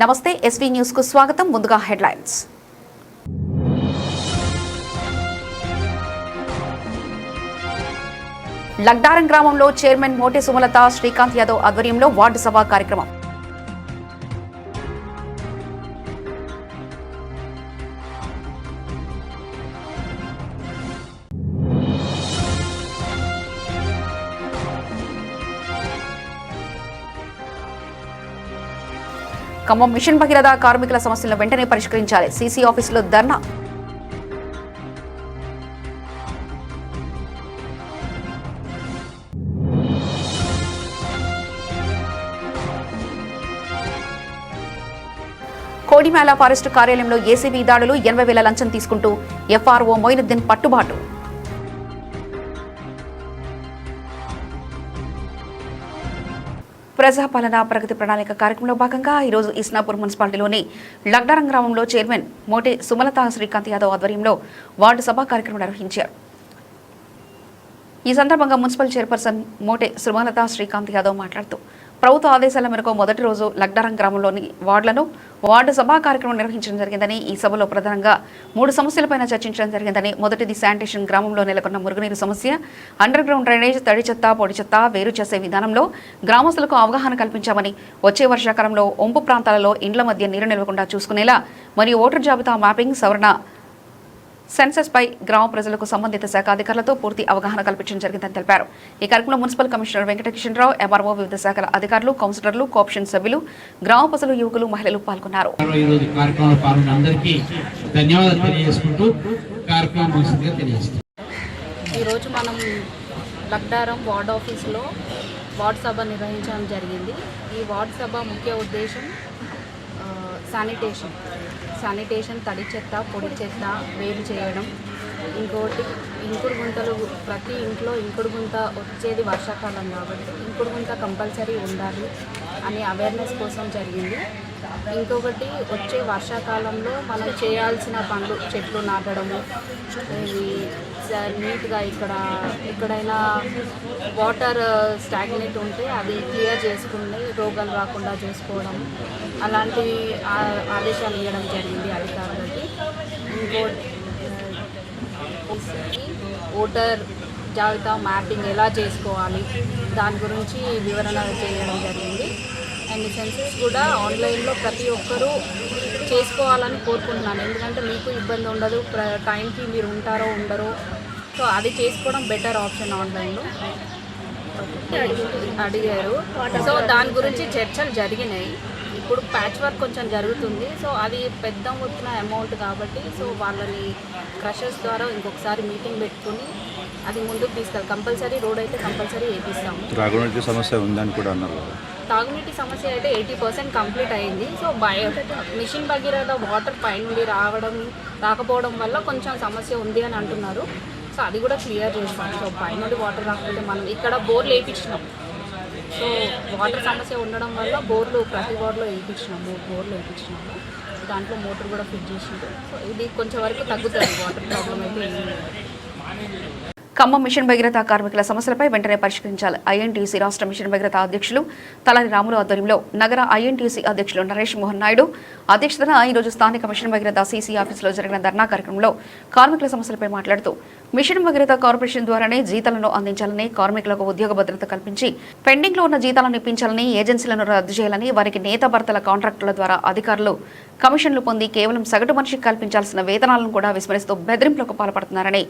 నమస్తే SV news కు స్వాగతం. ముందుగా హెడ్లైన్స్. లగ్డారం గ్రామంలో చైర్మన్ మోటే సుమలత శ్రీకాంత్ యాదవ్ ఆధ్వర్యంలో వార్డు సభ కార్యక్రమం. ఖమ్మం మిషన్ భగీరథ కార్మికుల సమస్యలను వెంటనే పరిష్కరించాలి. సీసీ ఆఫీసులో ధర్నా. కోడిమేళ ఫారెస్ట్ కార్యాలయంలో ఏసీబీ దాడులు. 80,000 లంచం తీసుకుంటూ ఎఫ్ఆర్ఓ మొయినుద్దీన్ పట్టుబాటు. ప్రజాపాలన ప్రగతి ప్రణాళిక కార్యక్రమంలో భాగంగా ఈరోజు ఇస్నాపూర్ మున్సిపాలిటీలోని లగ్డారం గ్రామంలో చైర్మన్ మోటే సుమలత శ్రీకాంత్ యాదవ్ ఆధ్వర్యంలో వార్డు సభ కార్యక్రమం నిర్వహించారు. ఈ సందర్భంగా మున్సిపల్ చైర్పర్సన్ మోటే సుమలత శ్రీకాంత్ యాదవ్ మాట్లాడుతూ ప్రభుత్వ ఆదేశాల మేరకు మొదటి రోజు లగ్డారం గ్రామంలోని వార్డు సభా కార్యక్రమం నిర్వహించడం జరిగిందని, ఈ సభలో ప్రధానంగా 3 సమస్యలపైన చర్చించడం జరిగిందని, మొదటిది శానిటేషన్, గ్రామంలో నెలకొన్న మురుగునీరు సమస్య, అండర్ గ్రౌండ్ డ్రైనేజ్, తడి చెత్త, పొడి చెత్త వేరు చేసే విధానంలో గ్రామస్తులకు అవగాహన కల్పించామని, వచ్చే వర్షాకాలంలో ఒంపు ప్రాంతాలలో ఇండ్ల మధ్య నీరు నిలవకుండా చూసుకునేలా మరియు ఓటర్ జాబితా మ్యాపింగ్, సవరణ, సెన్సస్ పై గ్రామ ప్రజలకు సంబంధిత శాఖ అధికారులతో పూర్తి అవగాహన కల్పించడం జరిగిందని తెలిపారు. ఈ కార్యక్రమంలో మున్సిపల్ కమిషనర్ వెంకటకిషన్రావు, ఎంఆర్ఓ, వివిధ శాఖల అధికారులు, కౌన్సిలర్లు, కోఆప్షన్ సభ్యులు, గ్రామ ప్రజలు, యువకులు, మహిళలు పాల్గొన్నారు. ఈరోజు మనం లగ్డారం వార్డ్ ఆఫీస్లో వార్డ్ సభ నిర్వహించడం జరిగింది. ఈ వార్డ్ సభ ముఖ్య ఉద్దేశం శానిటేషన్, తడి చెత్త, పొడి చెత్త వేరు చేయడం. ఇంకోటి ఇంకుడు గుంతలు, ప్రతి ఇంట్లో ఇంకుడు గుంత వచ్చేది వర్షాకాలం కాబట్టి ఇంకుడు గుంత కంపల్సరీ ఉండాలి అనే అవేర్నెస్ కోసం జరిగింది. ఇంకొకటి వచ్చే వర్షాకాలంలో మనం చేయాల్సిన పనులు, చెట్లు నాటడము, నీట్గా ఎక్కడైనా వాటర్ స్టాగ్నేట్ ఉంటే అది క్లియర్ చేసుకుని రోగాలు రాకుండా చూసుకోవడం, అలాంటి ఆదేశాలు ఇవ్వడం జరిగింది అధికారులకి. ఇంకోటి ఓటర్ జాబితా మ్యాపింగ్ ఎలా చేసుకోవాలి దాని గురించి వివరణ చేయడం జరిగింది. అండ్ సెన్సస్ కూడా ఆన్లైన్లో ప్రతి ఒక్కరూ చేసుకోవాలని కోరుకుంటున్నాను. ఎందుకంటే మీకు ఇబ్బంది ఉండదు, టైంకి మీరు ఉంటారో ఉండరో, సో అది చేసుకోవడం బెటర్ ఆప్షన్. ఆన్లైన్లో అడిగారు, సో దాని గురించి చర్చలు జరిగినాయి. ఇప్పుడు ప్యాచ్ వర్క్ కొంచెం జరుగుతుంది, సో అది పెద్ద మొత్తం అమౌంట్ కాబట్టి సో వాళ్ళని క్రషర్స్ ద్వారా ఇంకొకసారి మీటింగ్ పెట్టుకుని అది ముందుకు తీసుకెళ్ళి కంపల్సరీ రోడ్ అయితే కంపల్సరీ వేపిస్తాము. తాగునీటి సమస్య ఉందని కూడా అన్నారు. తాగునీటి సమస్య అయితే 80% కంప్లీట్ అయింది. సో మిషన్ భగీరథ వాటర్ పైనుండి రాకపోవడం వల్ల కొంచెం సమస్య ఉంది అని అంటున్నారు. సో అది కూడా క్లియర్ చేస్తాం. సో పైనుండి వాటర్ రాకపోతే మనం ఇక్కడ బోర్లు వేయించినాం. సో వాటర్ సమస్య ఉండడం వల్ల ప్రతి వార్డులో వేయించినాము, బోర్లు వేయించినాము. దాంట్లో మోటార్ కూడా ఫిట్ చేసింది. సో ఇది కొంచెం వరకు తగ్గుతుంది వాటర్ ప్రాబ్లం అయితే. ఖమ్మం మిషన్ భగీరథ కార్మికుల సమస్యలపై వెంటనే పరిష్కరించాలి. ఐఎన్టీయూసీ రాష్ట్ర మిషన్ భగీరథ అధ్యక్షులు తలారి రాములు ఆధ్వర్యంలో నగర ఐఎన్టీయూసీ అధ్యక్షులు నరేష్ మోహన్ నాయుడు అధ్యక్షతన ఈరోజు స్థానిక మిషన్ భగీరథ సీసీ ఆఫీసులో జరిగిన ధర్నా కార్యక్రమంలో కార్మికుల సమస్యలపై మాట్లాడుతూ మిషన్ భగీరథ కార్పొరేషన్ ద్వారానే జీతాలను అందించాలని, కార్మికులకు ఉద్యోగ భద్రత కల్పించి పెండింగ్ లో ఉన్న జీతాలను ఇప్పించాలని, ఏజెన్సీలను రద్దు చేయాలని, వారికి నేత భర్తల కాంట్రాక్టుల ద్వారా అధికారులు కమిషన్లు పొంది కేవలం సగటు మనిషికి కల్పించాల్సిన వేతనాలను కూడా విస్మరిస్తూ బెదిరింపులకు పాల్పడుతున్నారని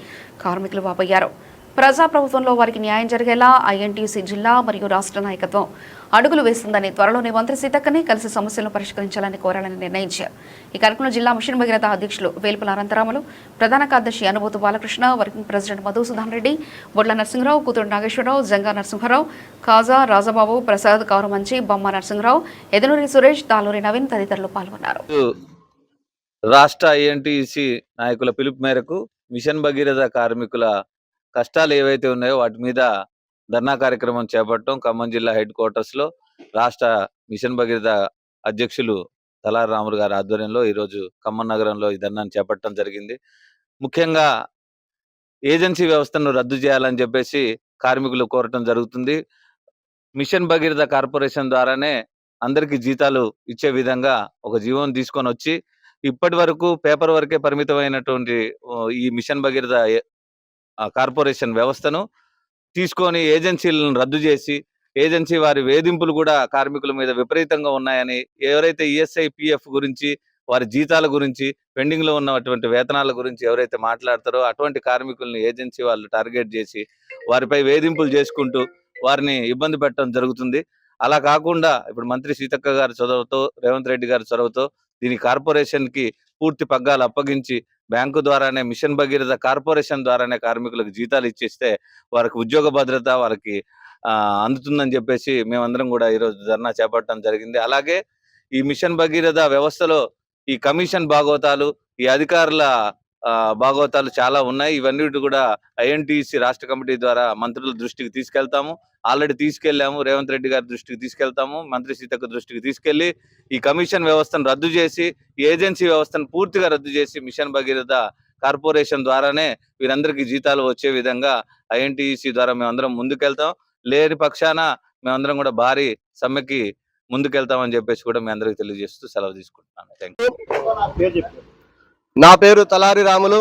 కార్మికులు వాపోయారు. ప్రజాప్రభుత్వంలో వారికి న్యాయం జరిగేలా ఐఎన్టీయూసీ జిల్లా మరియు రాష్ట్ర నాయకత్వం అడుగులు వేస్తుందని, త్వరలోనే మంత్రి సీతక్కని కలిసి సమస్యలను పరిష్కరించాలని కోరాలని నిర్ణయించారు. ఈ కార్యక్రమంలో జిల్లా మిషన్ భగీరథ అధ్యక్షులు వేల్పుల అనంతరాములు, ప్రధాన కార్యదర్శి అనుభూతి బాలకృష్ణ, వర్కింగ్ ప్రెసిడెంట్ మధుసూదన్ రెడ్డి, బొడ్ల నరసింహరావు, కూతురు నాగేశ్వరరావు, జంగా నరసింహరావు, కాజా రాజబాబు, ప్రసాద్, కౌరమంచి, బొమ్మ నరసింహరావు, ఎదునూరి సురేష్, తాలూరి నవీన్ తదితరులు పాల్గొన్నారు. రాష్ట్ర ఐఎన్టీయూసీ నాయకుల పిలుపు మేరకు మిషన్ భగీరథ కార్మికుల కష్టాలు ఏవైతే ఉన్నాయో వాటి మీద ధర్నా కార్యక్రమం చేపట్టడం ఖమ్మం జిల్లా హెడ్ క్వార్టర్స్ లో రాష్ట్ర మిషన్ భగీరథ అధ్యక్షులు తలారి రాములు గారి ఆధ్వర్యంలో ఈరోజు ఖమ్మం నగరంలో ఈ ధర్నాన్ని చేపట్టడం జరిగింది. ముఖ్యంగా ఏజెన్సీ వ్యవస్థను రద్దు చేయాలని చెప్పేసి కార్మికులు కోరటం జరుగుతుంది. మిషన్ భగీరథ కార్పొరేషన్ ద్వారానే అందరికీ జీతాలు ఇచ్చే విధంగా ఒక జీవోని తీసుకొని వచ్చి ఇప్పటి వరకు పేపర్ వరకే పరిమితమైనటువంటి ఈ మిషన్ భగీరథ కార్పొరేషన్ వ్యవస్థను తీసుకొని ఏజెన్సీలను రద్దు చేసి ఏజెన్సీ వారి వేధింపులు కూడా కార్మికుల మీద విపరీతంగా ఉన్నాయని, ఎవరైతే ఈఎస్ఐ పిఎఫ్ గురించి వారి జీతాల గురించి పెండింగ్ లో ఉన్నటువంటి వేతనాల గురించి ఎవరైతే మాట్లాడతారో అటువంటి కార్మికుల్ని ఏజెన్సీ వాళ్ళు టార్గెట్ చేసి వారిపై వేధింపులు చేసుకుంటూ వారిని ఇబ్బంది పెట్టడం జరుగుతుంది. అలా కాకుండా ఇప్పుడు మంత్రి సీతక్క గారి చొరవతో, రేవంత్ రెడ్డి గారి చొరవతో దీని కార్పొరేషన్ కి పూర్తి పగ్గాలు అప్పగించి బ్యాంకు ద్వారానే మిషన్ భగీరథ కార్పొరేషన్ ద్వారానే కార్మికులకు జీతాలు ఇచ్చేస్తే వారికి ఉద్యోగ భద్రత వారికి అందుతుందని చెప్పేసి మేమందరం కూడా ఈరోజు ధర్నా చేపట్టడం జరిగింది. అలాగే ఈ మిషన్ భగీరథ వ్యవస్థలో ఈ కమిషన్ భాగోతాలు, ఈ అధికారుల భాగోతాలు చాలా ఉన్నాయి. ఇవన్నీ కూడా ఐఎన్టీసీ రాష్ట్ర కమిటీ ద్వారా మంత్రుల దృష్టికి తీసుకెళ్తాము. ఆల్రెడీ తీసుకెళ్లాము, రేవంత్ రెడ్డి గారి దృష్టికి తీసుకెళ్తాము, మంత్రి సీతక్క దృష్టికి తీసుకెళ్లి ఈ కమిషన్ వ్యవస్థను రద్దు చేసి ఏజెన్సీ వ్యవస్థను పూర్తిగా రద్దు చేసి మిషన్ భగీరథ కార్పొరేషన్ ద్వారానే వీరందరికీ జీతాలు వచ్చే విధంగా ఐఎన్టీసీ ద్వారా మేమందరం ముందుకెళ్తాం. లేని పక్షాన మేమందరం కూడా భారీ సమ్మెకి ముందుకెళ్తామని చెప్పేసి కూడా మీ అందరికి తెలియజేస్తూ సెలవు తీసుకుంటున్నాను. Thank you. నా పేరు Talari Ramulu,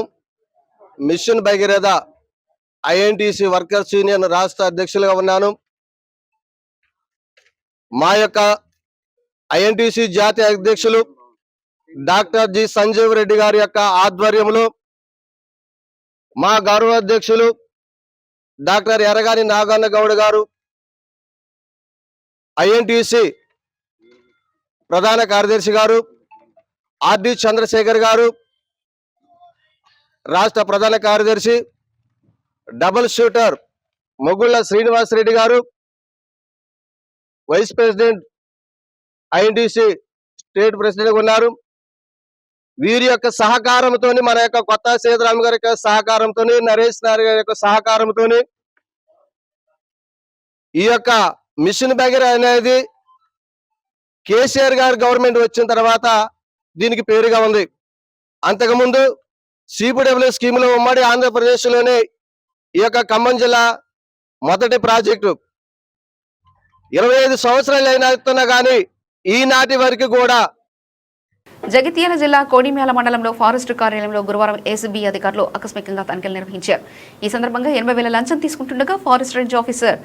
mission Bhagiratha INTC workers union రాష్ట్ర అధ్యక్షులుగా ఉన్నాను. మా యొక్క ఐఎన్టీసీ జాతీయ అధ్యక్షులు డాక్టర్ జి సంజీవ్ రెడ్డి గారి యొక్క ఆధ్వర్యంలో మా గౌరవ అధ్యక్షులు డాక్టర్ ఎర్రగాని నాగన్న గౌడ్ గారు, ఐఎన్టీసీ ప్రధాన కార్యదర్శి గారు ఆర్డి చంద్రశేఖర్ గారు, రాష్ట్ర ప్రధాన కార్యదర్శి డబుల్ షూటర్ మొగుళ్ళ శ్రీనివాస్ రెడ్డి గారు, vice president INTC state president ఉన్నారు. వీరి యొక్క సహకారంతో, మన యొక్క కొత్త సేతురామ్ గారి యొక్క సహకారంతో, నరేష్ నార్ గారి యొక్క సహకారంతో ఈ యొక్క మిషన్ భగీరథ అనేది కేసీఆర్ గారి గవర్నమెంట్ వచ్చిన తర్వాత దీనికి పేరుగా ఉంది. అంతకుముందు సిపిడబ్ల్యూ స్కీమ్ లో ఉమ్మడి ఆంధ్రప్రదేశ్ లోనే ఈ యొక్క ఖమ్మం జిల్లా మొదటి ప్రాజెక్టు 25 సంవత్సరాలు అయినా కానీ ఈనాటి వరకు కూడా. జగిత్యాల జిల్లా కోడిమ్యాల మండలంలో ఫారెస్ట్ కార్యాలయంలో గురువారం ఏసీబీ అధికారులు ఆకస్మికంగా తనిఖీలు నిర్వహించారు. ఈ సందర్భంగా 80,000 లంచం తీసుకుంటుండగా ఫారెస్ట్ రేంజ్ ఆఫీసర్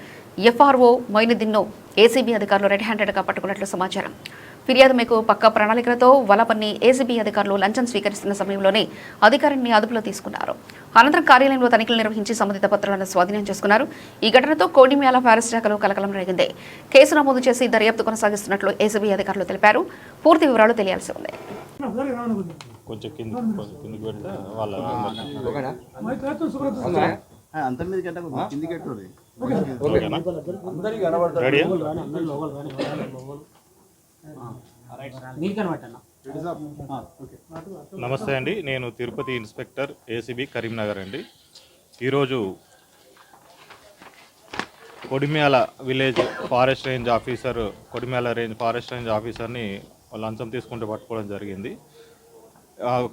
ఎఫ్ఆర్ఓ మొయినుద్దీన్ను ఏసీబీ అధికారులు రెడ్ హ్యాండెడ్గా పట్టుకున్నట్లు సమాచారం. ఫిర్యాదు మేరకు పక్కా ప్రణాళికలతో వలపన్ని ఏసీబీ అధికారులు లంచం స్వీకరిస్తున్న సమయంలోనే అధికారిని అదుపులో తీసుకున్నారు. అనంతరం కార్యాలయంలో తనిఖీలు నిర్వహించి సంబంధిత పత్రాలను స్వాధీనం చేసుకున్నారు. ఈ ఘటనతో కోడిమ్యాల ఫారెస్ట్ శాఖలో కలకలం రేగింది. కేసు నమోదు చేసి దర్యాప్తు కొనసాగిస్తున్నట్లు ఏసీబీ అధికారులు తెలిపారు. పూర్తి వివరాలు తెలియాల్సి ఉంది. నమస్తే అండి, నేను తిరుపతి ఇన్స్పెక్టర్ ఏసీబీ కరీంనగర్ అండి. ఈరోజు Kodimyal village forest range officer, Kodimyal range forest range ఆఫీసర్ని లంచం తీసుకుంటూ పట్టుకోవడం జరిగింది.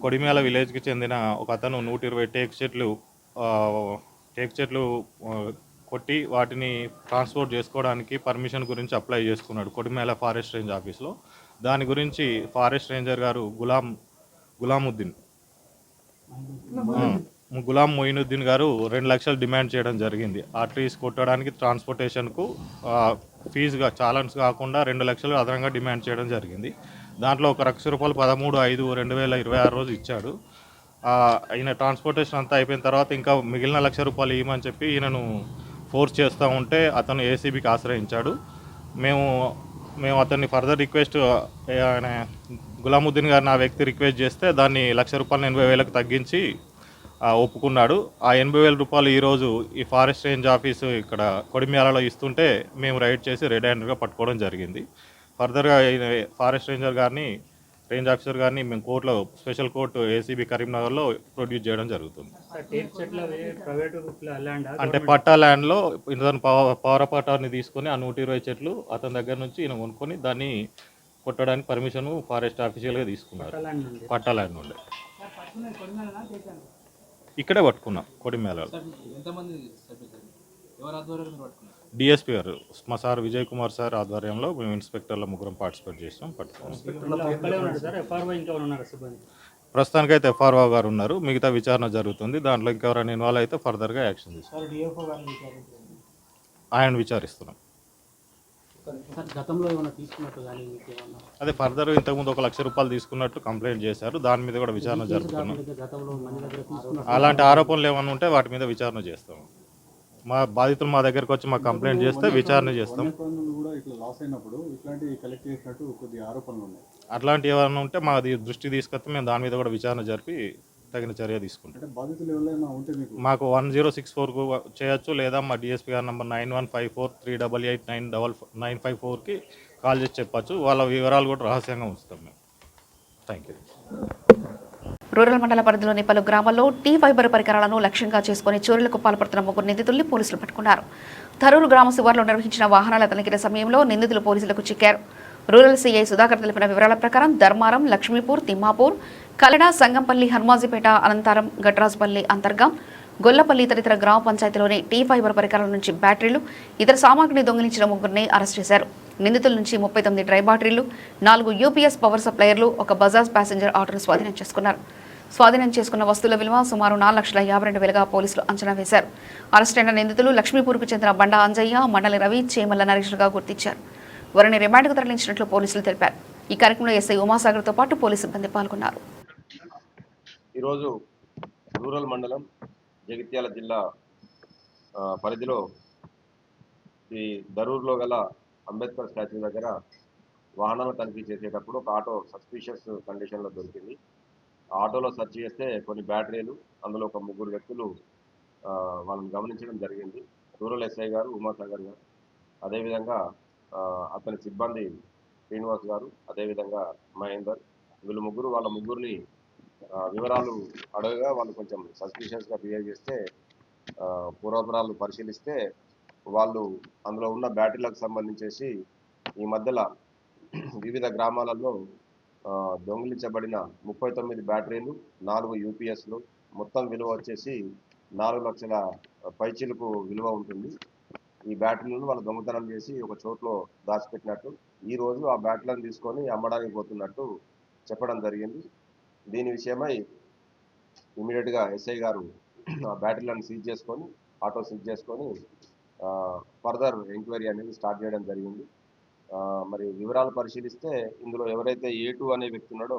కొడిమ్యాల విలేజ్కి చెందిన ఒక అతను 120 టేక్ చెట్లు కొట్టి వాటిని ట్రాన్స్పోర్ట్ చేసుకోవడానికి పర్మిషన్ గురించి అప్లై చేసుకున్నాడు కొడిమ్యాల ఫారెస్ట్ రేంజ్ ఆఫీస్లో. దాని గురించి ఫారెస్ట్ రేంజర్ గారు గులాం మొయినుద్దీన్ గారు 2 లక్షలు డిమాండ్ చేయడం జరిగింది. ఆ ట్రీస్ కొట్టడానికి ట్రాన్స్పోర్టేషన్కు ఫీజుగా చాలన్స్ కాకుండా 2 లక్షలు అదనంగా డిమాండ్ చేయడం జరిగింది. దాంట్లో ఒక ₹1,00,000 13/5/2026 రోజు ఇచ్చాడు. ఈయన ట్రాన్స్పోర్టేషన్ అంతా అయిపోయిన తర్వాత ఇంకా మిగిలిన ₹1,00,000 ఇవ్వమని చెప్పి ఈయనను ఫోర్స్ చేస్తూ ఉంటే అతను ఏసీబీకి ఆశ్రయించాడు. మేము అతన్ని ఫర్దర్ రిక్వెస్ట్, గులాముద్దీన్ గారిని ఆ వ్యక్తి రిక్వెస్ట్ చేస్తే దాన్ని ₹1,00,000 80,000కు తగ్గించి ఒప్పుకున్నాడు. ఆ ₹80,000 ఈరోజు ఈ ఫారెస్ట్ రేంజ్ ఆఫీసు ఇక్కడ కొడిమ్యాలలో ఇస్తుంటే మేము రైడ్ చేసి రెడ్ హ్యాండెడ్గా పట్టుకోవడం జరిగింది. ఫర్దర్గా ఫారెస్ట్ రేంజ్ ఆఫీసర్ గారిని మేము కోర్టులో, స్పెషల్ కోర్టు ఏసీబీ కరీంనగర్లో ప్రొడ్యూస్ చేయడం జరుగుతుంది. అంటే పట్టా ల్యాండ్లో ఇతను పవర్ తీసుకొని ఆ 120 చెట్లు అతని దగ్గర నుంచి ఈయన కొనుక్కొని దాన్ని కొట్టడానికి పర్మిషన్ ఫారెస్ట్ ఆఫీషియల్గా తీసుకున్నారు. పట్టా ల్యాండ్ నుండి ఇక్కడే పట్టుకున్నాం కొడిమ్యాలలో. డిఎస్పీ గారు మా సార్ విజయ్ కుమార్ సార్ ఆధ్వర్యంలో మేము ఇన్స్పెక్టర్ల ముగ్గురం పార్టిసిపేట్ చేసాం. ప్రస్తుతానికైతే ఎఫ్ఆర్ఓ గారు ఉన్నారు, మిగతా విచారణ జరుగుతుంది. దాంట్లో ఇంకెవరైనా ఇన్వాల్వ్ అయితే ఫర్దర్గా యాక్షన్ తీసుకుంటాం. ఆయన విచారిస్తున్నాం. అదే ఫర్దర్ ఇంతకుముందు 1 లక్ష రూపాయలు తీసుకున్నట్టు కంప్లైంట్ చేశారు, దాని మీద కూడా విచారణ జరుపుతున్నాం. అలాంటి ఆరోపణలు ఏమైనా ఉంటే వాటి మీద విచారణ చేస్తాం. మా బాధితులు మా దగ్గరకు వచ్చి మా కంప్లైంట్ చేస్తే విచారణ చేస్తాం. అట్లాంటి ఏమైనా ఉంటే మా దృష్టి తీసుకొస్తే మేము దాని మీద కూడా విచారణ జరిపి తగిన చర్య తీసుకుంటాం. మాకు 1064కు చేయొచ్చు, లేదా మా డిఎస్పీ గారి నంబర్ 9154388954కి కాల్ చేసి చెప్పచ్చు. వాళ్ళ వివరాలు కూడా రహస్యంగా ఉంచుతాం మేము. Thank you. రూరల్ మండల పరిధిలోని పలు గ్రామాల్లో టీ ఫైబర్ పరికరాలను లక్ష్యంగా చేసుకుని చోరీలకు పాల్పడుతున్న 3 నిందితుల్ని పోలీసులు పట్టుకున్నారు. ధరూరు గ్రామ శివార్లో నిర్వహించిన వాహనాల తనిఖీల సమయంలో నిందితులు పోలీసులకు చిక్కారు. రూరల్ సీఐ సుధాకర్ తెలిపిన వివరాల ప్రకారం ధర్మారం, లక్ష్మీపూర్, తిమ్మాపూర్, కలడ, సంగంపల్లి, హనుమాజీపేట, అనంతారం, గట్రాజపల్లి, అంతర్గాం, గొల్లపల్లి తదితర గ్రామ పంచాయతీలోని టీ ఫైబర్ పరికరాల నుంచి బ్యాటరీలు, ఇతర సామాగ్రిని దొంగిలించిన 3 అరెస్ట్ చేశారు. నిందితుల నుంచి 39 డ్రై బ్యాటరీలు, 4 యూపీఎస్ పవర్ సప్లయర్లు, 1 బజాజ్ ప్యాసింజర్ ఆటోను స్వాధీనం చేసుకున్నారు. స్వాధీనం చేసుకున్న వస్తువుల విలువ సుమారు 4,52,000గా పోలీసులు అంచనా వేశారు. అరెస్టైన నిందితులు లక్ష్మీపూర్కు చెందిన బండా అంజయ్య, మండలి రవి, చేమల్ల నరేష్గా గుర్తించారు. వారిని రిమాండ్కు తరలించినట్లు పోలీసులు తెలిపారు. ఈ కార్యక్రమంలో ఎస్ఐ ఉమాసాగర్తో పాటు పోలీసు సిబ్బంది పాల్గొన్నారు. ఈరోజు రూరల్ మండలం జగిత్యాల జిల్లా పరిధిలో ఈ ధరూరులో గల అంబేద్కర్ స్టాచ్యూ దగ్గర వాహనాలను తనిఖీ చేసేటప్పుడు ఒక ఆటో సస్పిషియస్ కండిషన్లో దొరికింది. ఆ ఆటోలో సెర్చ్ చేస్తే కొన్ని బ్యాటరీలు, అందులో ఒక 3 వ్యక్తులు వాళ్ళని గమనించడం జరిగింది. రూరల్ ఎస్ఐ గారు, ఉమాసాగర్ గారు, అదేవిధంగా అతని సిబ్బంది శ్రీనివాస్ గారు, అదేవిధంగా మహేందర్, వీళ్ళు ముగ్గురు వాళ్ళ ముగ్గురిని వివరాలు అడగగా వాళ్ళు కొంచెం సస్పిషియస్గా బిహేవ్ చేస్తే పూర్వపరాలు పరిశీలిస్తే వాళ్ళు అందులో ఉన్న బ్యాటరీలకు సంబంధించేసి ఈ మధ్యలో వివిధ గ్రామాలలో దొంగిలించబడిన 39 బ్యాటరీలు, 4 యూపీఎస్లు, మొత్తం విలువ వచ్చేసి 4 లక్షల పైచీలకు విలువ ఉంటుంది. ఈ బ్యాటరీలను వాళ్ళు దొంగతనం చేసి ఒక చోట్లో దాచిపెట్టినట్టు, ఈరోజు ఆ బ్యాటరీలను తీసుకొని అమ్మడానికి పోతున్నట్టు చెప్పడం జరిగింది. దీని విషయమై ఇమీడియట్గా ఎస్ఐ గారు ఆ బ్యాటరీలను సీజ్ చేసుకొని, ఆటో సీజ్ చేసుకొని ఫర్దర్ ఎంక్వైరీ అనేది స్టార్ట్ చేయడం జరిగింది. మరి వివరాలు పరిశీలిస్తే ఇందులో ఎవరైతే A2 అనే వ్యక్తి ఉన్నాడో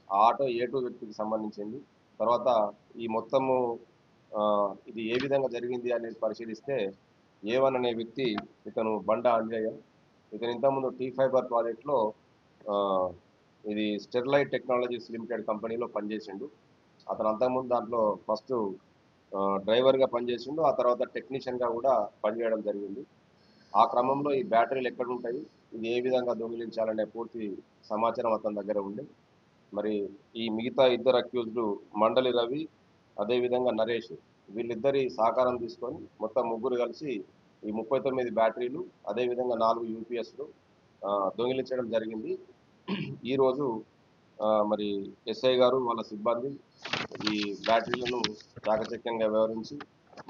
ఆ ఆటో A2 వ్యక్తికి సంబంధించింది. తర్వాత ఈ మొత్తము ఇది ఏ విధంగా జరిగింది అనేది పరిశీలిస్తే A1 అనే వ్యక్తి, ఇతను బండా అంజయ్య, ఇతను ఇంతకుముందు టీ ఫైబర్ ప్రాజెక్ట్లో ఇది స్టెర్లైట్ టెక్నాలజీస్ లిమిటెడ్ కంపెనీలో పనిచేసిండు. అతను అంతకుముందు దాంట్లో ఫస్ట్ డ్రైవర్గా పనిచేసిండు, ఆ తర్వాత టెక్నీషియన్గా కూడా పనిచేయడం జరిగింది. ఆ క్రమంలో ఈ బ్యాటరీలు ఎక్కడ ఉంటాయి, ఇది ఏ విధంగా దొంగిలించాలనే పూర్తి సమాచారం అతని దగ్గర ఉంది. మరి ఈ మిగతా 2 అక్యూజ్డ్ మండలి రవి, అదేవిధంగా నరేష్, వీళ్ళిద్దరి సహకారం తీసుకొని మొత్తం 3 కలిసి ఈ 39 బ్యాటరీలు, అదేవిధంగా 4 యూపీఎస్లు దొంగిలించడం జరిగింది. ఈరోజు మరి ఎస్ఐ గారు వాళ్ళ సిబ్బంది ఈ బ్యాటరీలను చాకచక్యంగా వ్యవహరించి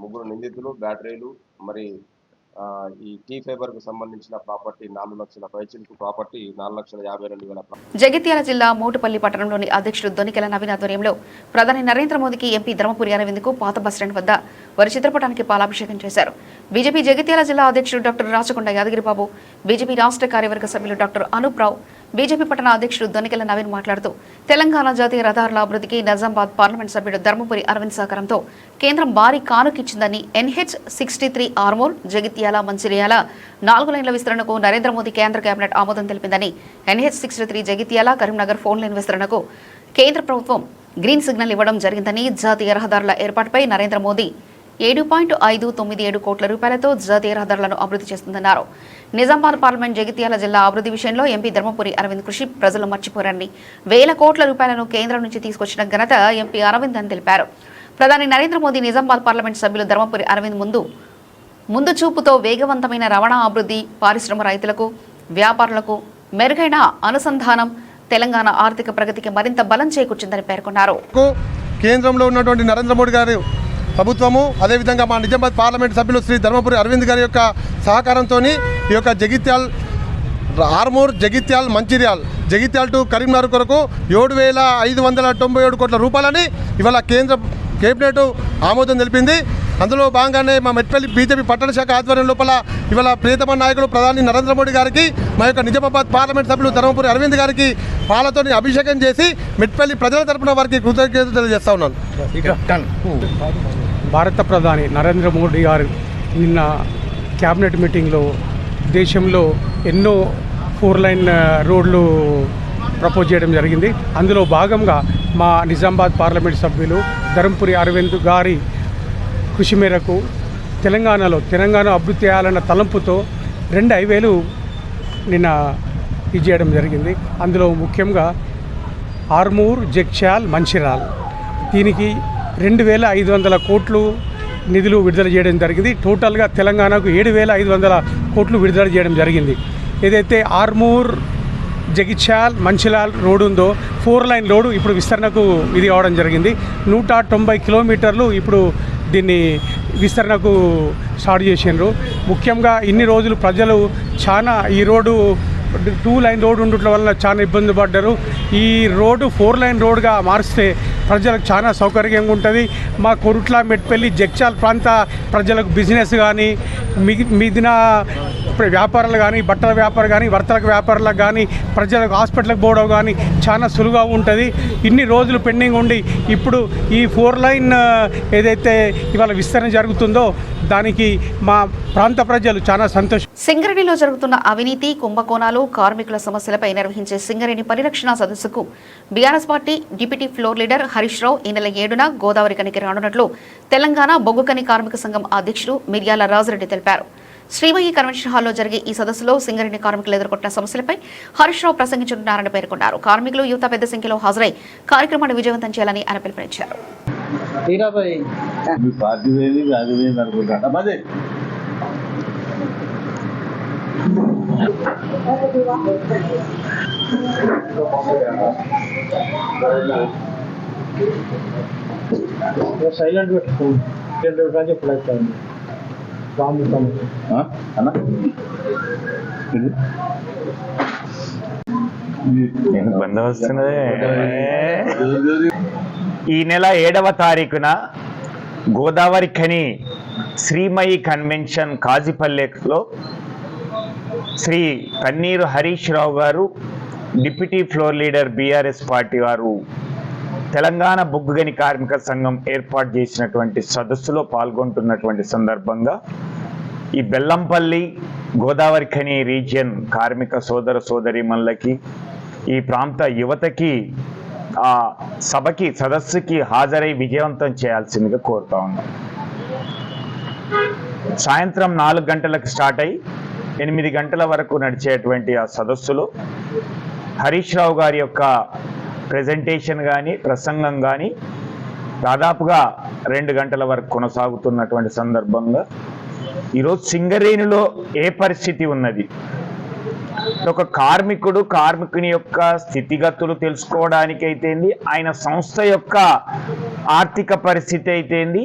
3 నిందితులు, బ్యాటరీలు, మరి ఈ టీ ఫైబర్కు సంబంధించిన ప్రాపర్టీ 4 లక్షల పైచిలకు ప్రాపర్టీ 4,52,000. జగిత్యాల జిల్లా మోటుపల్లి పట్టణంలోని అధ్యక్షుడు దొనికెల నవీన్ ఆధ్వర్యంలో ప్రధాని నరేంద్ర మోదీకి ఎంపీ ధర్మపురి అరవింద్కు పాత బస్టాండ్ వద్ద వారి చిత్రపటానికి పాలాభిషేకం చేశారు. బీజేపీ జగిత్యాల జిల్లా అధ్యక్షుడు డాక్టర్ రాచకొండ యాదగిరిబాబు, బీజేపీ రాష్ట్ర కార్యవర్గ సభ్యులు డాక్టర్ అనూప్ రావు, బీజేపీ పట్టణ అధ్యక్షుడు దొనికెల నవీన్ మాట్లాడుతూ తెలంగాణ జాతీయ రహదారుల అభివృద్ధికి నిజామాబాద్ పార్లమెంట్ సభ్యుడు ధర్మపురి అరవింద్ సహకారంతో కేంద్రం భారీ కానుకిచ్చిందని, NH63 ఆర్మూర్, జగిత్యాల, మంచిర్యాల 4 లైన్ల విస్తరణకు నరేంద్ర మోదీ కేంద్ర కేబినెట్ ఆమోదం తెలిపిందని, NH63 జగిత్యాల, కరీంనగర్ 4 లైన్ విస్తరణకు కేంద్ర ప్రభుత్వం గ్రీన్ సిగ్నల్ ఇవ్వడం జరిగిందని, జాతీయ రహదారుల ఏర్పాటుపై నరేంద్ర మోదీ 7.597 కోట్ల రూపాయలతో జాతీయ రహదారులను అభివృద్ధి చేస్తుందన్నారు. నిజామాబాద్ పార్లమెంట్ జగిత్యాల జిల్లా అభివృద్ధి విషయంలో ఎంపీ ధర్మపురి అరవింద్ కృషి ప్రజలు మర్చిపోరని, 1000 కోట్ల రూపాయలను కేంద్రం నుంచి తీసుకొచ్చిన ఘనత ఎంపీ అరవింద్ అని తెలిపారు. ప్రధాని నరేంద్ర మోదీ నిజామాబాద్ పార్లమెంట్ సభ్యులు ధర్మపురి అరవింద్ ముందు చూపుతో వేగవంతమైన రవాణా అభివృద్ధి, పారిశ్రమ రైతులకు, వ్యాపారులకు మెరుగైన అనుసంధానం తెలంగాణ ఆర్థిక ప్రగతికి మరింత బలం చేకూర్చిందని పేర్కొన్నారు. కేంద్రంలో ఉన్నటువంటి నరేంద్ర మోడీ గారు ప్రభుత్వము అదేవిధంగా మా నిజామాబాద్ పార్లమెంట్ సభ్యులు శ్రీ ధర్మపురి అరవింద్ గారి యొక్క సహకారంతో ఈ యొక్క జగిత్యాల్ ఆర్మూర్ జగిత్యాల్ మంచిర్యాల్ జగిత్యాల్ టు కరీంనగర్ కొరకు 7,597 కోట్ల రూపాయలని ఇవాళ కేంద్ర కేబినెట్ ఆమోదం తెలిపింది. అందులో భాగంగానే మా మెట్పల్లి బీజేపీ పట్టణ శాఖ ఆధ్వర్యం లోపల ఇవాళ ప్రియతమ నాయకుడు ప్రధాని నరేంద్ర మోడీ గారికి మా యొక్క నిజామాబాద్ పార్లమెంట్ సభ్యులు ధర్మపురి అరవింద్ గారికి పాలతో అభిషేకం చేసి మెట్పల్లి ప్రజల తరపున వారికి కృతజ్ఞతలు తెలియజేస్తా ఉన్నాను. భారత ప్రధాని నరేంద్ర మోడీ గారు నిన్న క్యాబినెట్ మీటింగ్లో దేశంలో ఎన్నో 4 లైన్ రోడ్లు ప్రపోజ్ చేయడం జరిగింది. అందులో భాగంగా మా నిజామాబాద్ పార్లమెంట్ సభ్యులు ధర్మపురి అరవింద్ గారి కృషి మేరకు తెలంగాణ అభివృద్ధి చేయాలన్న తలంపుతో 2 హైవేలు నిన్న ఇది చేయడం జరిగింది. అందులో ముఖ్యంగా ఆర్మూర్ జగిత్యాల్ మంచిర్యాల్ దీనికి 2,500 కోట్లు నిధులు విడుదల చేయడం జరిగింది. టోటల్గా తెలంగాణకు 7,500 కోట్లు విడుదల చేయడం జరిగింది. ఏదైతే ఆర్మూర్ జగిత్యాల్ మంచిర్యాల్ రోడ్డు ఉందో 4 లైన్ రోడ్డు ఇప్పుడు విస్తరణకు ఇది అవడం జరిగింది. 190 కిలోమీటర్లు ఇప్పుడు దీన్ని విస్తరణకు స్టార్ట్ చేసిండ్రు. ముఖ్యంగా ఇన్ని రోజులు ప్రజలు చాలా ఈ రోడ్డు 2 లైన్ రోడ్డు ఉండటం వల్ల చాలా ఇబ్బంది పడ్డారు. ఈ రోడ్డు 4 లైన్ రోడ్డుగా మారిస్తే ప్రజలకు చాలా సౌకర్యంగా ఉంటుంది. మా కొరుట్ల మెట్పల్లి జగిత్యాల ప్రాంత ప్రజలకు బిజినెస్ కానీ మిగిలిన వ్యాపారాలు కానీ బట్టల వ్యాపారం కానీ వర్తక వ్యాపారాలకు కానీ ప్రజలకు హాస్పిటల్కి పోవడం కానీ చాలా సులువుగా ఉంటుంది. ఇన్ని రోజులు పెండింగ్ ఉండి ఇప్పుడు ఈ 4 లైన్ ఏదైతే ఇవాళ విస్తరణ జరుగుతుందో దానికి మా ప్రాంత ప్రజలు చాలా సంతోషం. సింగరేణిలో జరుగుతున్న అవినీతి కుంభకోణాలు కార్మికుల సమస్యలపై నిర్వహించే సింగరేణి పరిరక్షణ సదస్సుకు BRS party deputy floor leader Harish Rao ఈ నెల 7న గోదావరి కనికి రానున్నట్లు తెలంగాణ బొగ్గుకని కార్మిక సంఘం అధ్యక్షుడు మిర్యాల రాజరెడ్డి తెలిపారు. శ్రీమయ్య కన్వెన్షన్ హాల్లో జరిగే ఈ సదస్సులో సింగరేణి కార్మికులు ఎదుర్కొంటున్న సమస్యలపై హరీష్ రావు ప్రసంగించనున్నారని పేర్కొన్నారు. కార్మికులు యువత పెద్ద సంఖ్యలో హాజరై కార్యక్రమాన్ని విజయవంతం చేయాలని ఆయన పిలుపునిచ్చారు. సైలెంట్ ఈ నెల 7వ తారీఖున గోదావరి ఖని శ్రీమయి కన్వెన్షన్ కాజిపల్లెలో శ్రీ కన్నీరు హరీష్ రావు గారు deputy floor leader BRS party వారు తెలంగాణ బొగ్గుగని కార్మిక సంఘం ఏర్పాటు చేసినటువంటి సదస్సులో పాల్గొంటున్నటువంటి సందర్భంగా ఈ బెల్లంపల్లి గోదావరి ఖని రీజియన్ కార్మిక సోదర సోదరీమణులకి ఈ ప్రాంత యువతకి ఆ సభకి సదస్సుకి హాజరై విజయవంతం చేయాల్సిందిగా కోరుతా ఉన్నాం. సాయంత్రం 4 గంటలకు స్టార్ట్ అయ్యి 8 గంటల వరకు నడిచేటువంటి ఆ సదస్సులో హరీష్ రావు గారి యొక్క ప్రెజెంటేషన్ కానీ ప్రసంగం కానీ దాదాపుగా 2 గంటల వరకు కొనసాగుతున్నటువంటి సందర్భంగా ఈరోజు సింగరేణిలో ఏ పరిస్థితి ఉన్నది, ఒక కార్మికుని యొక్క స్థితిగతులు తెలుసుకోవడానికి అయితేంది, ఆయన సంస్థ యొక్క ఆర్థిక పరిస్థితి అయితేంది,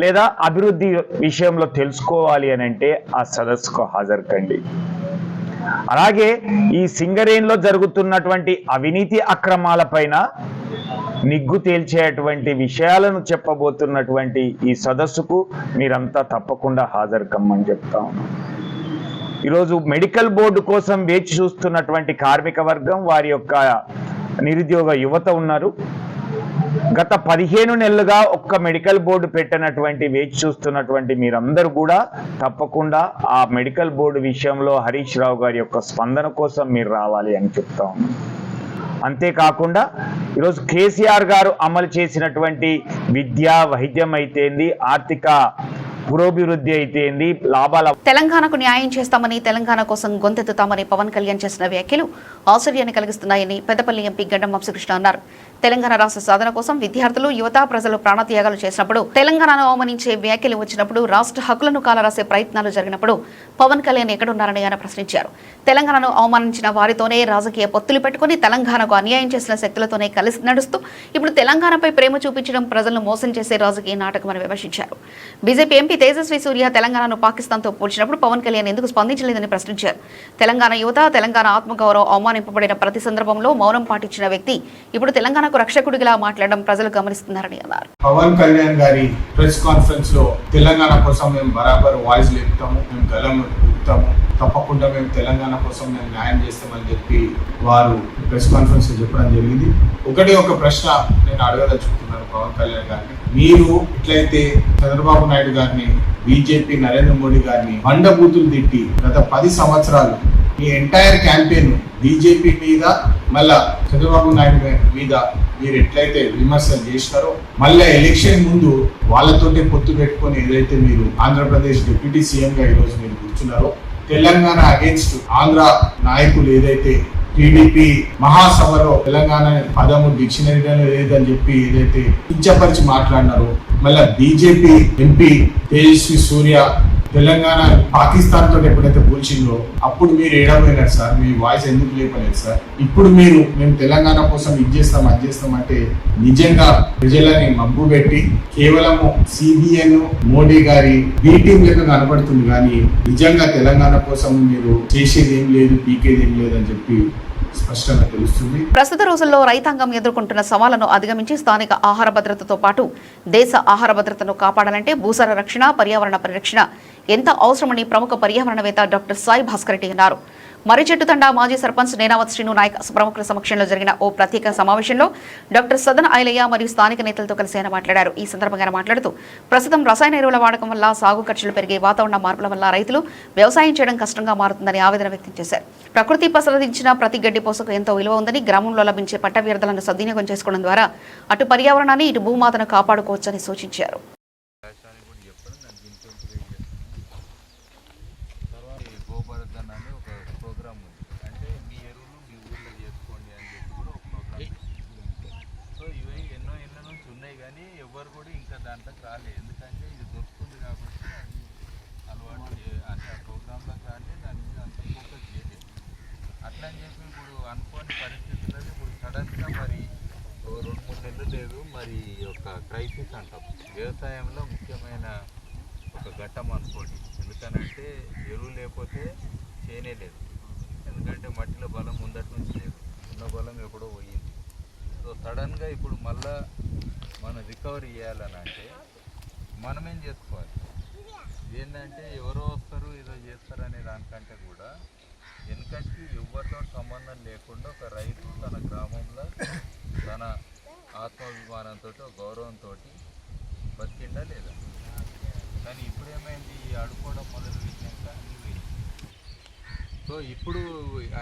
లేదా అభివృద్ధి విషయంలో తెలుసుకోవాలి అని అంటే ఆ సదస్సుకు హాజరు కండి. అలాగే ఈ సింగరేణిలో జరుగుతున్నటువంటి అవినీతి అక్రమాలపైన నిగ్గు తేల్చేటువంటి విషయాలను చెప్పబోతున్నటువంటి ఈ సదస్సుకు మీరంతా తప్పకుండా హాజరు కమ్మని చెప్తా ఉన్నాం. ఈరోజు మెడికల్ బోర్డు కోసం వేచి చూస్తున్నటువంటి కార్మిక వర్గం, వారి యొక్క నిరుద్యోగ యువత ఉన్నారు. గత 15 నెలలుగా ఒక్క మెడికల్ బోర్డు పెట్టినటువంటి వేచి చూస్తున్నటువంటి మీరందరూ కూడా తప్పకుండా ఆ మెడికల్ బోర్డు విషయంలో హరీష్ రావు గారి యొక్క స్పందన కోసం మీరు రావాలి అని చెప్తా ఉన్నాం. అంతేకాకుండా ఈరోజు కేసీఆర్ గారు అమలు చేసినటువంటి విద్య వైద్యం అయితేంది, ఆర్థిక పురోభివృద్ధి అయితేంది, లాభాల తెలంగాణకు న్యాయం చేస్తామని తెలంగాణ కోసం గొంతెత్తుతామని పవన్ కళ్యాణ్ చేసిన వ్యాఖ్యలు ఆశ్చర్యాన్ని కలిగిస్తున్నాయని పెద్దపల్లి ఎంపీ గడ్డం వంశీకృష్ణ అన్నారు. తెలంగాణ రాష్ట్ర సాధన కోసం విద్యార్థులు, యువత, ప్రజలు ప్రాణత్యాగాలు చేసినప్పుడు, తెలంగాణను అవమానించే వ్యాఖ్యలు వచ్చినప్పుడు, రాష్ట్ర హక్కులను కాలరాసే ప్రయత్నాలు జరిగినప్పుడు పవన్ కళ్యాణ్ ఎక్కడున్నారని ఆయన ప్రశ్నించారు. తెలంగాణను అవమానించిన వారితోనే రాజకీయ పొత్తులు పెట్టుకుని తెలంగాణకు అన్యాయం చేసిన శక్తులతోనే కలిసి నడుస్తూ ఇప్పుడు తెలంగాణపై ప్రేమ చూపించడం ప్రజలను మోసం చేసే రాజకీయ నాటకమని విమర్శించారు. బీజేపీ ఎంపీ తేజస్వి సూర్య తెలంగాణను పాకిస్తాన్తో పోల్చినప్పుడు పవన్ కళ్యాణ్ ఎందుకు స్పందించలేదని ప్రశ్నించారు. తెలంగాణ యువత, తెలంగాణ ఆత్మగౌరవం అవమానింపబడిన ప్రతి సందర్భంలో మౌనం పాటించిన వ్యక్తి ఇప్పుడు తెలంగాణకు రక్షకుడిగా మాట్లాడడం ప్రజలు గమనిస్తున్నారని అన్నారు. పవన్ కళ్యాణ్ గారి ప్రెస్ కాన్ఫరెన్స్ లో తెలంగాణ కోసం మేము బరాబర్ వాయిస్ లేపుతాము, మేము గలం ఊపుతాము, తప్పకుండా మేము తెలంగాణ కోసం మేము న్యాయం చేస్తామని చెప్పి వారు ప్రెస్ కాన్ఫరెన్స్ లో చెప్పడం జరిగింది. ఒక ప్రశ్న నేను అడగదలుచుకుంటున్నాను పవన్ కళ్యాణ్ గారిని. మీరు ఎట్లయితే చంద్రబాబు నాయుడు గారిని, బీజేపీ నరేంద్ర మోడీ గారిని బండబూతులు తిట్టి గత 10 సంవత్సరాలు ఈ ఎంటైర్ క్యాంపెయిన్ బీజేపీ మీద మళ్ళా చంద్రబాబు నాయుడు మీద మీరు ఎట్లయితే విమర్శలు చేసినారో, మళ్ళా ఎలక్షన్ ముందు వాళ్ళతోటే పొత్తు పెట్టుకొని ఏదైతే మీరు ఆంధ్రప్రదేశ్ డిప్యూటీ సీఎం గా ఈరోజు మీరు కూర్చున్నారో, తెలంగాణ అగేన్స్ట్ ఆంధ్ర నాయకులు ఏదైతే టీడీపీ మహాసభలో తెలంగాణ పదము డిక్షనరీలో లేదని చెప్పి ఏదైతే కించపరిచి మాట్లాడినారో, మళ్ళా బీజేపీ ఎంపీ తేజస్వి సూర్య తెలంగాణ పాకిస్తాన్ తోటి ఎప్పుడైతే పోల్చిందో అప్పుడు మీరు ఏడపోయినారు సార్, మీ వాయిస్ ఎందుకు లేపలేదు సార్? ఇప్పుడు మేము తెలంగాణ కోసం ఇది చేస్తాం అది చేస్తాం అంటే నిజంగా ప్రజలని మబ్బు పెట్టి కేవలము సిబిఎన్ మోడీ గారి బి టీం లెక్క కనపడుతుంది, కానీ నిజంగా తెలంగాణ కోసం మీరు చేసేది ఏం లేదు, పీకేది ఏం లేదు అని చెప్పి స్పష్టంగా తెలుస్తుంది. ప్రస్తుత రోజుల్లో రైతాంగం ఎదుర్కొంటున్న సవాళ్లను అధిగమించి స్థానిక ఆహార భద్రతతో పాటు దేశ ఆహార భద్రతను కాపాడాలంటే భూసార రక్షణ, పర్యావరణ పరిరక్షణ ఎంత అవసరమని ప్రముఖ పర్యావరణవేత్త డాక్టర్ సాయి భాస్కర్ రెడ్డి అన్నారు. మర్రిచెట్టుతండ మాజీ సర్పంచ్ నేనావత్ శ్రీను నాయక్ ప్రముఖుల సమక్షంలో జరిగిన ఓ ప్రత్యేక సమావేశంలో డాక్టర్ సదన్ ఐలయ్య మరియు స్థానిక నేతలతో కలిసి ఆయన మాట్లాడారు. ఈ సందర్భంగా మాట్లాడుతూ ప్రస్తుతం రసాయన ఎరువుల వాడకం వల్ల సాగు ఖర్చులు పెరిగే, వాతావరణ మార్పుల వల్ల రైతులు వ్యవసాయం చేయడం కష్టంగా మారుతుందని ఆవేదన వ్యక్తం చేశారు. ప్రకృతి ప్రసాదించిన ప్రతి గడ్డి పోసకు ఎంతో విలువ ఉందని, గ్రామంలో లభించే పట్ట వ్యర్థాలను సద్వినియోగం చేసుకోవడం ద్వారా అటు పర్యావరణాన్ని ఇటు భూమాతను కాపాడుకోవచ్చని సూచించారు. ఎందుకంటే ఇది దొరుకుతుంది కాబట్టి అలవాటు అంటే ఆ ప్రోగ్రాంలో కానీ దాని మీద అంత ఫోకస్ చేయలేదు. అట్లా అని చెప్పి ఇప్పుడు అనుకోని పరిస్థితులలో ఇప్పుడు సడన్గా మరి 2-3 నెలలు లేదు, మరి ఒక క్రైసిస్ అంటాం వ్యవసాయంలో ముఖ్యమైన ఒక ఘట్టం అనుకోండి. ఎందుకనంటే ఎరువు లేకపోతే చేయనే లేదు, ఎందుకంటే మట్టిలో బలం ముందటి నుంచి లేదు, ఉన్న బలం ఎప్పుడో పోయింది. సో సడన్గా ఇప్పుడు మళ్ళా మనం రికవరీ చేయాలని అంటే మనమేం చేసుకోవాలి. ఏంటంటే ఎవరో వస్తారు ఏదో చేస్తారు అనే దానికంటే కూడా వెనకటికి ఎవరితో సంబంధం లేకుండా ఒక రైతు తన గ్రామంలో తన ఆత్మాభిమానంతో గౌరవంతో బతికిండా లేదా. కానీ ఇప్పుడు ఏమైంది, ఆడుకోవడం మొదలు పెట్టాక అన్నీ పోయింది. సో ఇప్పుడు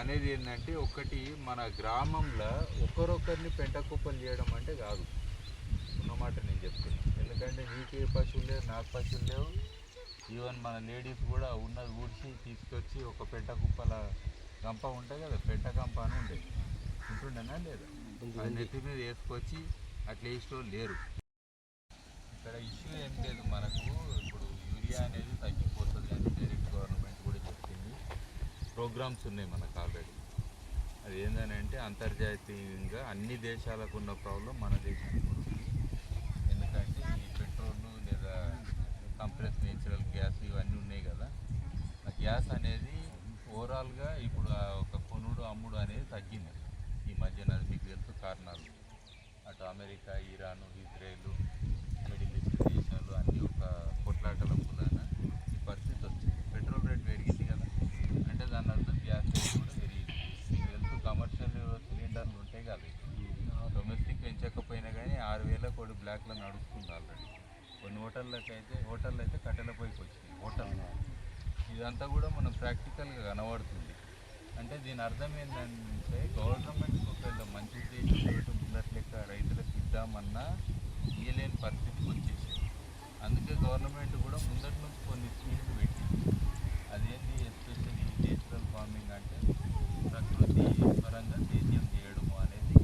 అనేది ఏంటంటే ఒకటి మన గ్రామంలో ఒకరొకరిని పెంటకుప్పలు చేయడం అంటే కాదు, ఉన్నమాట నేను చెప్తున్నాను. ఎందుకంటే నీకు ఏ పశువులు లేవు, నాకు పశువులు లేవు, ఈవెన్ మన లేడీస్ కూడా ఉన్నది ఊడ్చి తీసుకొచ్చి ఒక పెంట కుప్పల గంప ఉంటాయి కదా, పెంట గంప అని ఉండేది, ఉంటుండేనా లేదా, అది నెత్తి మీద వేసుకొచ్చి అట్లా వేసేవాళ్ళు లేరు. ఇక్కడ ఇష్యూ ఏం లేదు మనకు. ఇప్పుడు యూరియా అనేది తగ్గిపోతుంది అని డైరెక్ట్ గవర్నమెంట్ కూడా చెప్పింది. ప్రోగ్రామ్స్ ఉన్నాయి మనకు ఆల్రెడీ. అది ఏంటంటే అంతర్జాతీయంగా అన్ని దేశాలకు ఉన్న ప్రాబ్లం మన దేశానికి ఉంది. ఎందుకంటే ఈ పెట్రోల్ లేదా కంప్రెస్ నేచురల్ గ్యాస్ ఇవన్నీ ఉన్నాయి కదా, ఆ గ్యాస్ అనేది ఓవరాల్గా ఇప్పుడు ఒక కొనుడు అమ్ముడు అనేది తగ్గింది ఈ మధ్యన. అది మీకు తెలుసు కారణాలు. అటు America, Iran, Israel, middle east దేశాలు అన్నీ ఒక కొట్లాటల మూలాన ఈ పరిస్థితి వచ్చింది. పెట్రోల్ రేట్ పెరిగింది కదా, అంటే దాని అర్థం గ్యాస్ రేట్ కూడా పెరిగింది. మీకు తెలుసు కమర్షియల్ సిలిండర్లు ఉంటాయి కదా, డొమెస్టిక్ పెంచకపోయినా కానీ 6,000 కోటి బ్లాక్లో నడుస్తుంది ఆల్రెడీ. కొన్ని హోటల్లో అయితే కట్టెల పొయ్యికి వచ్చింది హోటల్లో. ఇదంతా కూడా మనం ప్రాక్టికల్గా కనబడుతుంది. అంటే దీని అర్థం ఏంటంటే గవర్నమెంట్ ఒకవేళ మంచి ఉద్దేశంతో ముందటి లెక్క రైతులకు ఇద్దామన్నా ఇయ్యలేని పరిస్థితికి వచ్చేసింది. అందుకే గవర్నమెంట్ కూడా ముందటి నుంచి కొన్ని స్కీమ్లు పెట్టింది. అదేంటి, ఎస్పెషల్లీ నేచురల్ ఫార్మింగ్ అంటే ప్రకృతి పరంగా సేద్యం చేయడము అనేది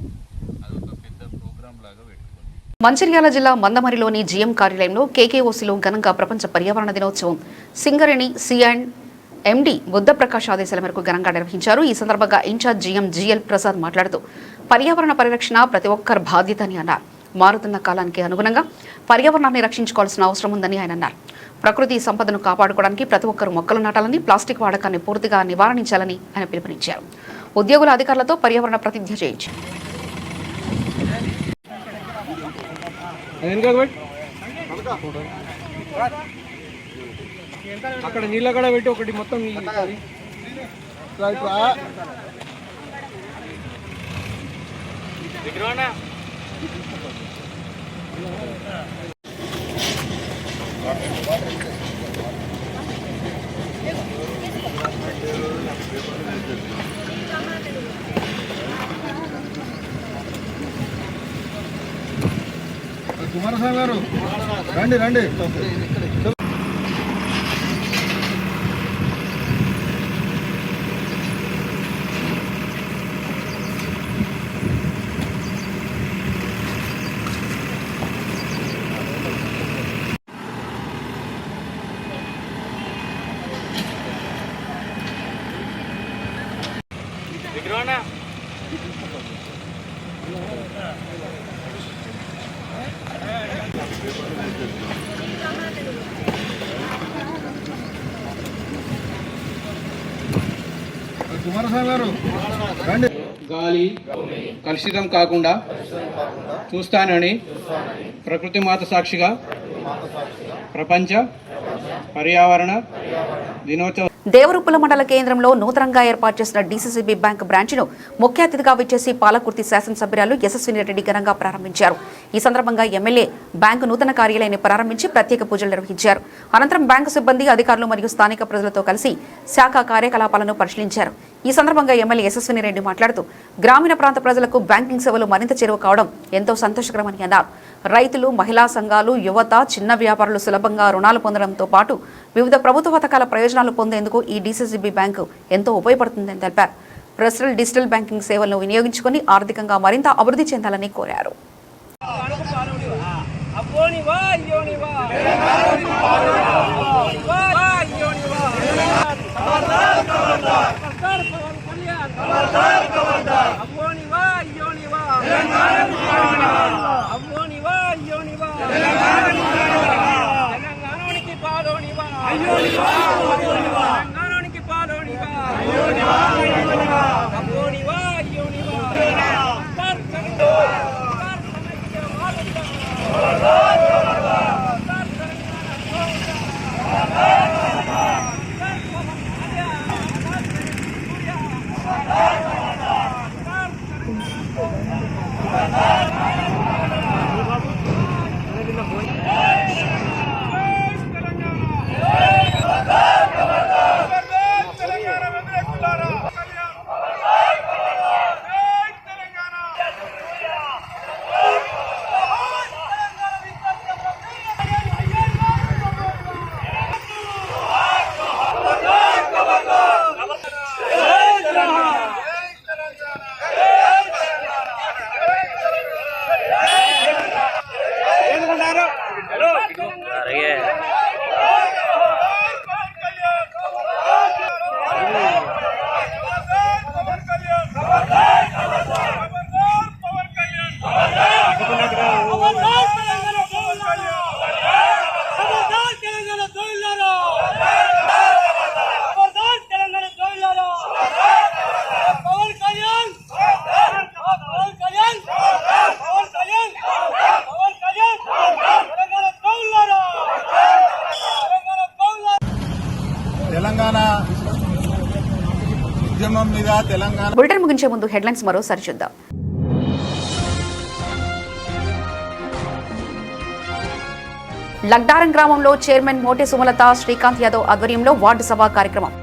అదొక పెద్ద ప్రోగ్రామ్. మంచిర్యాల జిల్లా మందమరిలోని జీఎం కార్యాలయంలో కేకేఓసీలో ఘనంగా ప్రపంచ పర్యావరణ దినోత్సవం సింగరేణి సిఎండ్ ఎండి బుద్ధప్రకాష్ ఆదేశాల మేరకు ఘనంగా నిర్వహించారు. ఈ సందర్భంగా ఇన్ఛార్జ్ జీఎం జిఎల్ ప్రసాద్ మాట్లాడుతూ పర్యావరణ పరిరక్షణ ప్రతి ఒక్కరి బాధ్యత అని అన్నారు. మారుతున్న కాలానికి అనుగుణంగా పర్యావరణాన్ని రక్షించుకోవాల్సిన అవసరం ఉందని ఆయన అన్నారు. ప్రకృతి సంపదను కాపాడుకోవడానికి ప్రతి ఒక్కరు మొక్కలు నాటాలని, ప్లాస్టిక్ వాడకాన్ని పూర్తిగా నివారించాలని ఆయన పిలుపునిచ్చారు. ఉద్యోగుల అధికారులతో పర్యావరణ ప్రతిజ్ఞ చేయించారు. అక్కడ నీళ్ళ కూడా పెట్టి ఒకటి మొత్తం కుమారస్వామి గారు రండి రండి. కుమారస్వామి గారు రండి. గాలి కలుషితం కాకుండా చూస్తానని ప్రకృతి మాత సాక్షిగా ప్రపంచ పర్యావరణ దినోత్సవం దేవరుప్పుల మండల కేంద్రంలో నూతనంగా ఏర్పాటు చేసిన డీసీసీబీ బ్యాంక్ బ్రాంచ్ను ముఖ్య అతిథిగా విచ్చేసి పాలకుర్తి శాసనసభ్యురాలు యశస్విని రెడ్డి ఘనంగా ప్రారంభించారు. ఈ సందర్భంగా ఎమ్మెల్యే బ్యాంకు నూతన కార్యాలయాన్ని ప్రారంభించి ప్రత్యేక పూజలు నిర్వహించారు. అనంతరం బ్యాంకు సిబ్బంది, అధికారులు మరియు స్థానిక ప్రజలతో కలిసి శాఖ కార్యకలాపాలను పరిశీలించారు. ఈ సందర్భంగా ఎమ్మెల్యే యశస్విని రెడ్డి మాట్లాడుతూ గ్రామీణ ప్రాంత ప్రజలకు బ్యాంకింగ్ సేవలు మరింత చేరువ కావడం ఎంతో సంతోషకరమని అన్నారు. రైతులు, మహిళా సంఘాలు, యువత, చిన్న వ్యాపారులు సులభంగా రుణాలు పొందడంతో పాటు వివిధ ప్రభుత్వ పథకాల ప్రయోజనాలు పొందేందుకు ఈ డీసీసీబీ బ్యాంకు ఎంతో ఉపయోగపడుతుందని తెలిపారు. ప్రజలు డిజిటల్ బ్యాంకింగ్ సేవలను వినియోగించుకుని ఆర్థికంగా మరింత అభివృద్ధి చెందాలని కోరారు. బులెటిన్ ముగించే ముందు హెడ్లైన్స్ మరోసారి చూద్దాం. లగ్డారం గ్రామంలో చైర్మన్ మోటే సుమలత, శ్రీకాంత్ యాదవ్ ఆధ్వర్యంలో వార్డు సభ కార్యక్రమం.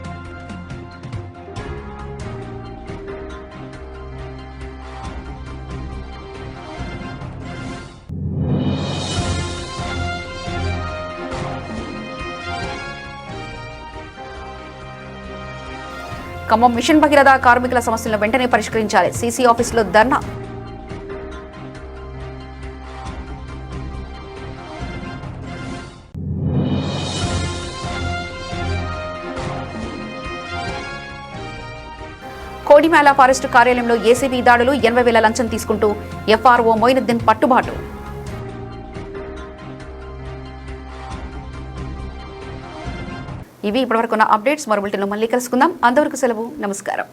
ఖమ్మం మిషన్ భగీరథ కార్మికుల సమస్యలను వెంటనే పరిష్కరించాలి. సీసీ ఆఫీసులో ధర్నా. కోడిమేళ ఫారెస్ట్ కార్యాలయంలో ఏసీబీ దాడులు 80,000 లంచం తీసుకుంటూ ఎఫ్ఆర్ఓ మొయినుద్దీన్ పట్టుబాటు. ఇవి ఇప్పటివరకున్న అప్డేట్స్. మరో బులెటిన్లో మళ్ళీ కలుసుకుందాం. అంతవరకు సెలవు. నమస్కారం.